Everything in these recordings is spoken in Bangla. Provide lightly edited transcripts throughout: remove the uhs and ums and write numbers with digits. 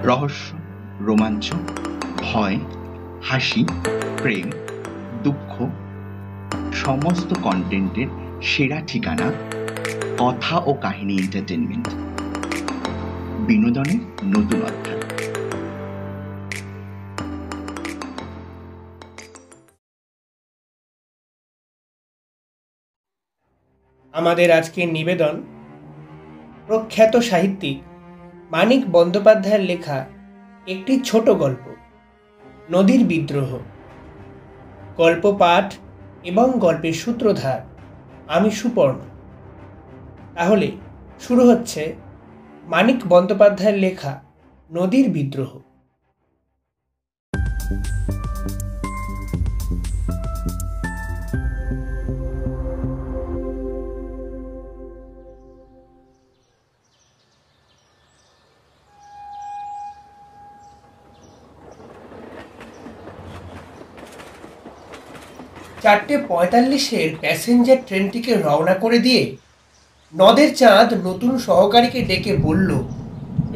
রহস্য, রোমাঞ্চ, ভয়, হাসি, প্রেম, দুঃখ, সমস্ত কন্টেন্টের সেরা ঠিকানা কথা ও কাহিনী এন্টারটেনমেন্ট। বিনোদনের নতুন অধ্যায়। আমাদের আজকের নিবেদন প্রখ্যাত সাহিত্যিক মানিক বন্দ্যোপাধ্যায়ের লেখা একটি ছোট গল্প, নদীর বিদ্রোহ। গল্প পাঠ এবং গল্পের সূত্রধার আমি সুপর্ণ। তাহলে শুরু হচ্ছে মানিক বন্দ্যোপাধ্যায়ের লেখা নদীর বিদ্রোহ। চারটে 45-এর প্যাসেঞ্জার ট্রেনটিকে রওনা করে দিয়ে নদের চাঁদ নতুন সহকারীকে ডেকে বলল,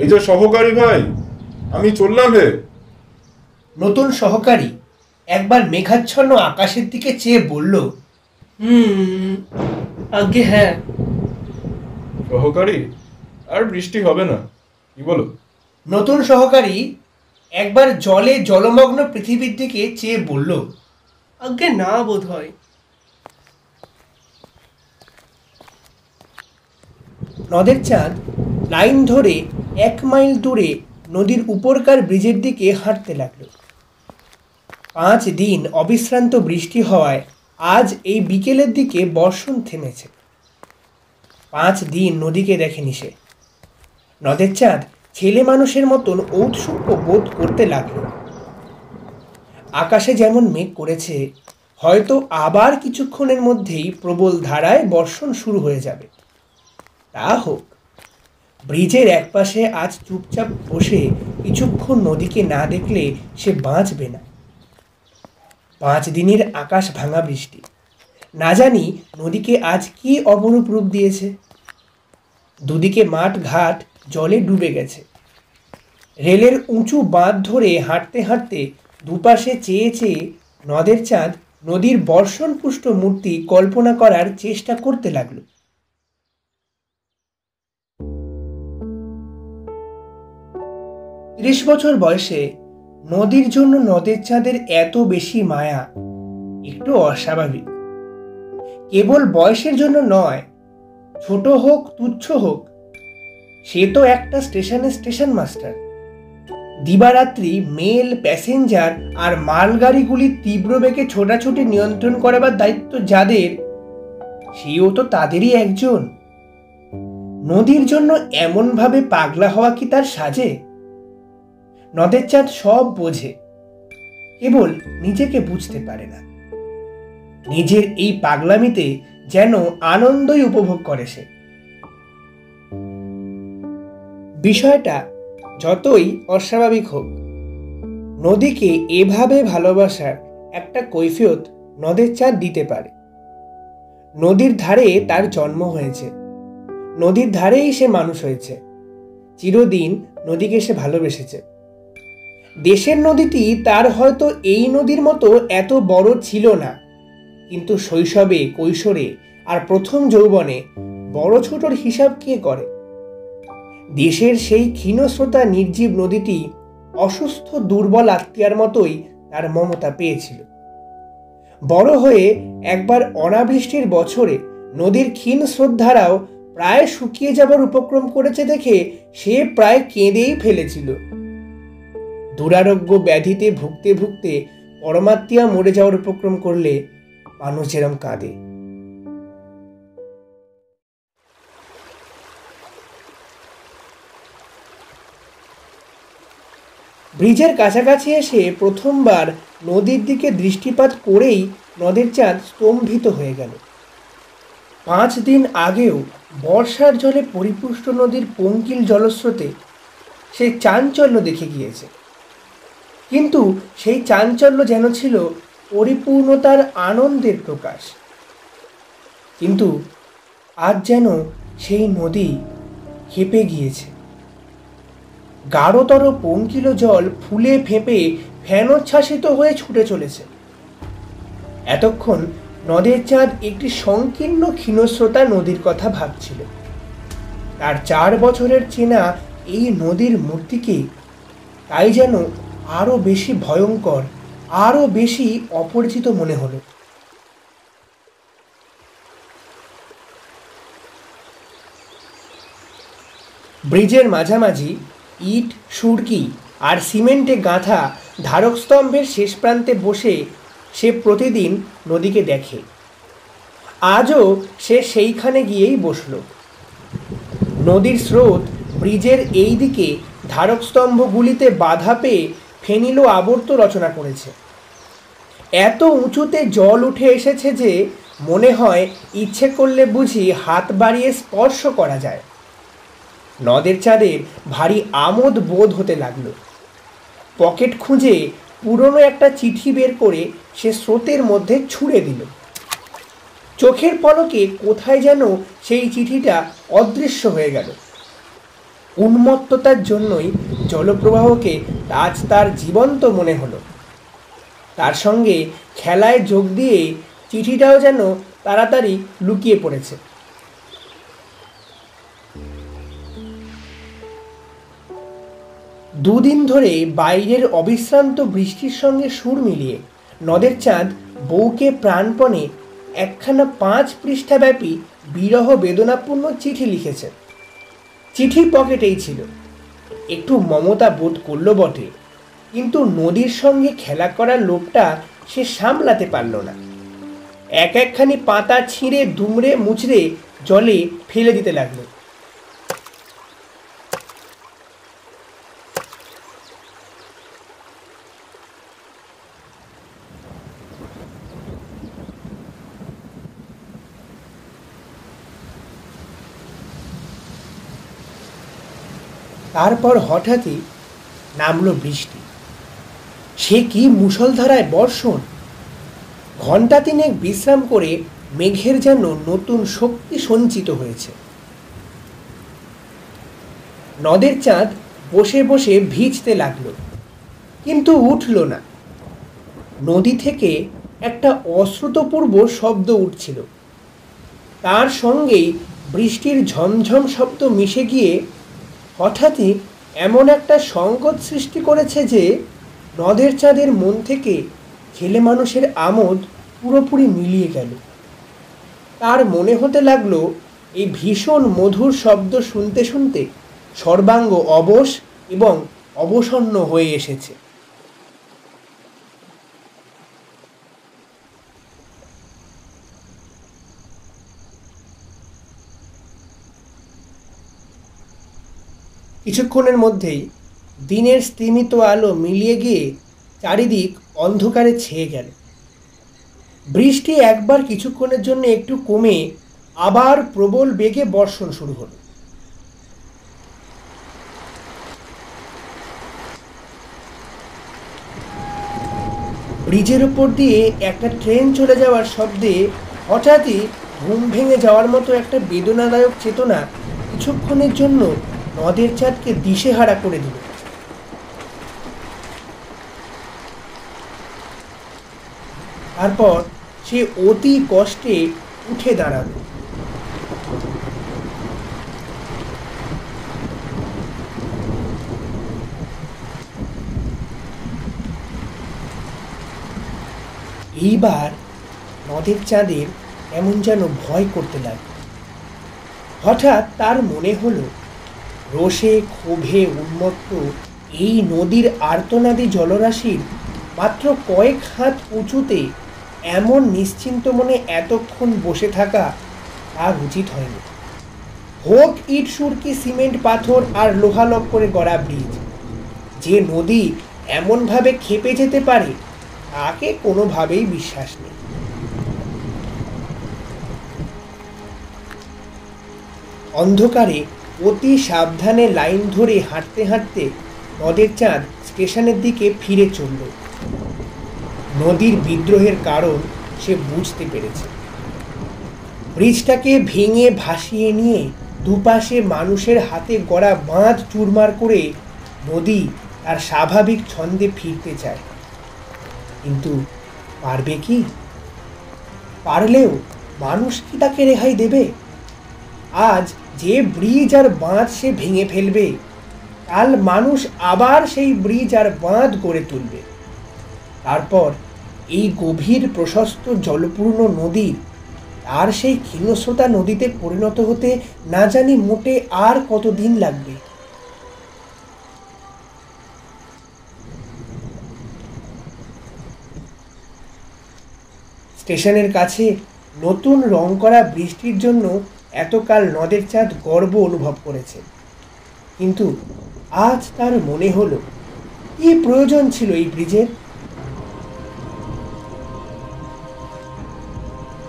এই যে সহকারী ভাই, আমি চললাম হে। নতুন সহকারী একবার মেঘাচ্ছন্ন আকাশের দিকে চেয়ে বলল, আগে হ্যাঁ। সহকারী, আর বৃষ্টি হবে না, কি বলো? নতুন সহকারী একবার জলে জলমগ্ন পৃথিবীর দিকে চেয়ে বলল, আগে না বোধ হয়। নদের চাঁদ লাইন ধরে 1 মাইল দূরে নদীর উপরকার ব্রিজের দিকে হাঁটতে লাগলো। 5 দিন অবিশ্রান্ত বৃষ্টি হওয়ায় আজ এই বিকেলের দিকে বর্ষণ থেমেছে। 5 দিন নদীকে দেখেনি সে। নদের চাঁদ ছেলে মানুষের মতন ঔৎসুক্য বোধ করতে লাগলো। আকাশে যেমন মেঘ করেছে, হয়তো আবার কিছুক্ষণের মধ্যেই প্রবল ধারায় বর্ষণ শুরু হয়ে যাবে। তা হোক, ব্রিজের একপাশে আজ চুপচাপ বসে কিছুক্ষণ নদীকে না দেখলে সে বাঁচবে না। 5 দিনের আকাশ ভাঙা বৃষ্টি, না জানি নদীকে আজ কি অপরূপ রূপ দিয়েছে। দুদিকে মাঠ ঘাট জলে ডুবে গেছে। রেলের উঁচু বাঁধ ধরে হাঁটতে হাঁটতে দুপাশে চেয়ে চেয়ে নদের চাঁদ নদীর বর্ষণপুষ্ট মূর্তি কল্পনা করার চেষ্টা করতে লাগল। ত্রিশ বছর বয়সে নদীর জন্য নদের চাঁদের এত বেশি মায়া একটু অস্বাভাবিক। কেবল বয়সের জন্য নয়, ছোট হোক তুচ্ছ হোক, সে তো একটা স্টেশনের স্টেশন মাস্টার। দিবারাত্রি মেল, প্যাসেঞ্জার আর মালগাড়িগুলির তীব্র বেগে ছোটাছুটি নিয়ন্ত্রণ করাবার দায়িত্ব যাদের, সেও তো তাদেরই একজন। নদীর জন্য এমনভাবে পাগলা হওয়া কি তার সাজে? নদের চাঁদ সব বোঝে, কেবল নিজেকে বুঝতে পারে না। নিজের এই পাগলামিতে যেন আনন্দই উপভোগ করে সে। বিষয়টা যতই অস্বাভাবিক হোক, নদীকে এভাবে ভালোবাসার একটা কৈফিয়ত নদের চাঁদ দিতে পারে। নদীর ধারে তার জন্ম হয়েছে, নদীর ধারেই সে মানুষ হয়েছে, চিরদিন নদীকে সে ভালোবেসেছে। দেশের নদীটি তার হয়তো এই নদীর মতো এত বড় ছিল না, কিন্তু শৈশবে, কৈশোরে আর প্রথম যৌবনে বড় ছোটর হিসাব কে করে? দেশের সেই ক্ষীণস্রোতা নির্জীব নদীটি অসুস্থ দুর্বল আত্মীয়ার মতোই তার মমতা পেয়েছিল। বড় হয়ে একবার অনাবৃষ্টির বছরে নদীর ক্ষীণ স্রোতধারাও প্রায় শুকিয়ে যাবার উপক্রম করেছে দেখে সে প্রায় কেঁদেই ফেলেছিল। দুরারোগ্য ব্যাধিতে ভুগতে ভুগতে পরমাত্মীয়া মরে যাওয়ার উপক্রম করলে মানুষ যেরম কাঁদে। ব্রিজের কাছাকাছি এসে প্রথমবার নদীর দিকে দৃষ্টিপাত করেই নদের চাঁদ স্তম্ভিত হয়ে গেল। 5 দিন আগেও বর্ষার জলে পরিপুষ্ট নদীর পঙ্কিল জলস্রোতে সে চাঞ্চল্য দেখে গিয়েছে, কিন্তু সেই চাঞ্চল্য যেন ছিল পরিপূর্ণতার আনন্দের প্রকাশ। কিন্তু আজ যেন সেই নদী ক্ষেপে গিয়েছে। গাঢ়তর পঙ্কিল জল ফুলে ফেঁপে ফেনোচ্ছ্বাসিত হয়ে ছুটে চলেছে। এতক্ষণ নদের চাঁদ একটি সংকীর্ণ ক্ষীণস্রোতা নদীর কথা ভাবছিল। তার 4 বছরের চেনা এই নদীর মূর্তিকে তাই যেন আরো বেশি ভয়ঙ্কর, আরো বেশি অপরিচিত মনে হলো। ব্রিজের মাঝামাঝি ইট, সুরকি আর সিমেন্টে গাঁথা ধারকস্তম্ভের শেষ প্রান্তে বসে সে প্রতিদিন নদীকে দেখে। আজও সে সেইখানে গিয়েই বসল। নদীর স্রোত ব্রিজের এই দিকে ধারকস্তম্ভগুলিতে বাধা পেয়ে ফেনিল আবর্ত রচনা করেছে। এত উঁচুতে জল উঠে এসেছে যে মনে হয় ইচ্ছে করলে বুঝি হাত বাড়িয়ে স্পর্শ করা যায়। নদের চাঁদের ভারী আমোদ বোধ হতে লাগলো। পকেট খুঁজে পুরনো একটা চিঠি বের করে সে স্রোতের মধ্যে ছুঁড়ে দিল। চোখের পলকে কোথায় যেন সেই চিঠিটা অদৃশ্য হয়ে গেল। উন্মত্ততার জন্যই জলপ্রবাহকে আজ তার জীবন্ত মনে হলো। তার সঙ্গে খেলায় যোগ দিয়ে চিঠিটাও যেন তাড়াতাড়ি লুকিয়ে পড়েছে। দুদিন ধরে বাইরের অবিশ্রান্ত বৃষ্টির সঙ্গে সুর মিলিয়ে নদের চাঁদ বউকে প্রাণপণে একখানা 5 পৃষ্ঠাব্যাপী বিরহ বেদনাপূর্ণ চিঠি লিখেছে। চিঠি পকেটেই ছিল। একটু মমতা বোধ করল বটে, কিন্তু নদীর সঙ্গে খেলা করার লোভটা সে সামলাতে পারল না। একখানি পাতা ছিঁড়ে দুমড়ে মুচড়ে জলে ফেলে দিতে লাগলো। তারপর হঠাৎই নামলো বৃষ্টি। সে কি মুষলধারায় বর্ষণ! ঘণ্টা 3 বিশ্রাম করে মেঘের যেন নতুন শক্তি সঞ্চিত হয়েছে। নদের চাঁদ বসে বসে ভিজতে লাগলো, কিন্তু উঠল না। নদী থেকে একটা অশ্রুতপূর্ব শব্দ উঠছিল। তার সঙ্গেই বৃষ্টির ঝমঝম শব্দ মিশে গিয়ে হঠাৎই এমন একটা সংকট সৃষ্টি করেছে যে নদের চাঁদের মন থেকে ছেলে মানুষের আমোদ পুরোপুরি মিলিয়ে গেল। তার মনে হতে লাগলো এই ভীষণ মধুর শব্দ শুনতে শুনতে সর্বাঙ্গ অবশ এবং অবসন্ন হয়ে এসেছে। কিছুক্ষণের মধ্যেই দিনের স্তিমিত আলো মিলিয়ে গিয়ে চারিদিক অন্ধকারে ছেয়ে গেল। বৃষ্টি একবার কিছুক্ষণের জন্য একটু কমে আবার প্রবল বেগে বর্ষণ শুরু হলো। ব্রিজের উপর দিয়ে একটা ট্রেন চলে যাওয়ার শব্দে হঠাৎই ঘুম ভেঙে যাওয়ার মতো একটা বেদনাদায়ক চেতনা কিছুক্ষণের জন্য নদের চাঁদকে দিশেহারা করে দিল। তারপর সে অতি কষ্টে উঠে দাঁড়ালো। এইবার নদের চাঁদের এমন যেন ভয় করতে লাগলো। হঠাৎ তার মনে হলো রোষে ক্ষোভে উন্মত্ত এই নদীর আর্তনাদী জলরাশির মাত্র কয়েক হাত উঁচুতে এমন নিশ্চিন্ত মনে এতক্ষণ বসে থাকা তার উচিত হয়নি। হোক ইট সুরকি সিমেন্ট পাথর আর লোহালক করে গড়া ব্রিজ, যে নদী এমনভাবে খেপে যেতে পারে তাকে কোনোভাবেই বিশ্বাস নেই। অন্ধকারে অতি সাবধানে লাইন ধরে হাঁটতে হাঁটতে নদের চাঁদ স্টেশনের দিকে ফিরে চলল। নদীর বিদ্রোহের কারণ সে বুঝতে পেরেছে। ব্রিজটাকে ভেঙে ভাসিয়ে নিয়ে দুপাশে মানুষের হাতে গড়া বাঁধ চুরমার করে নদী তার স্বাভাবিক ছন্দে ফিরতে চায়, কিন্তু পারবে কি? পারলেও মানুষ কি তাকে রেহাই দেবে? আজ যে ব্রিজ আর বাঁধ সে ভেঙে ফেলবে, কাল মানুষ আবার সেই ব্রিজ আর বাঁধ গড়ে তুলবে। তারপর এই গভীর প্রশস্ত জলপূর্ণ নদীর আর সেই ক্ষীণস্রোতা নদীতে পরিণত হতে না জানি মোটে আর কতদিন লাগবে। স্টেশনের কাছে নতুন রং করা বৃষ্টির জন্য এতকাল নদের চাঁদ গর্ব অনুভব করেছে, কিন্তু আজ তার মনে হলো কি প্রয়োজন ছিল এই ব্রিজের।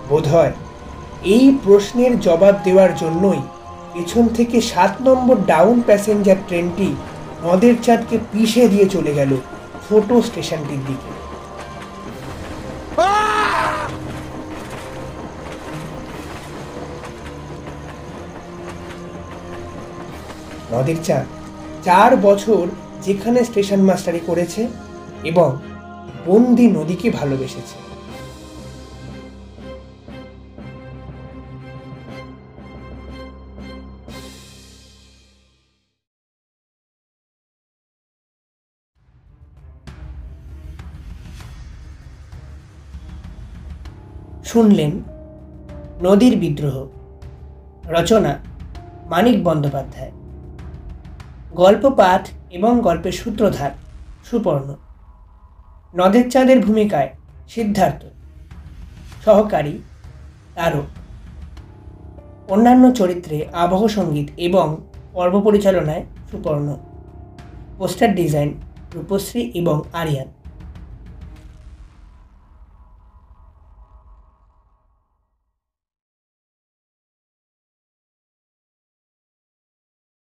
বোধহয় এই প্রশ্নের জবাব দেওয়ার জন্যই পেছন থেকে 7 নম্বর ডাউন প্যাসেঞ্জার ট্রেনটি নদের চাঁদকে পিষে দিয়ে চলে গেল ছোট স্টেশনটির দিকে। নদের চাঁদ 4 বছর যেখানে স্টেশন মাস্টারি করেছে এবং বন্দি নদীকে ভালোবেসেছে। শুনলেন নদীর বিদ্রোহ, রচনা মানিক বন্দ্যোপাধ্যায়, গল্প পাঠ এবং গল্পের সূত্রধার সুপর্ণ, নদের চাঁদের ভূমিকায় সিদ্ধার্থ, সহকারী তারক, অন্যান্য চরিত্রে আবহ সঙ্গীত এবং পর্ব পরিচালনায় সুপর্ণ, পোস্টার ডিজাইন রূপশ্রী এবং আরিয়ান।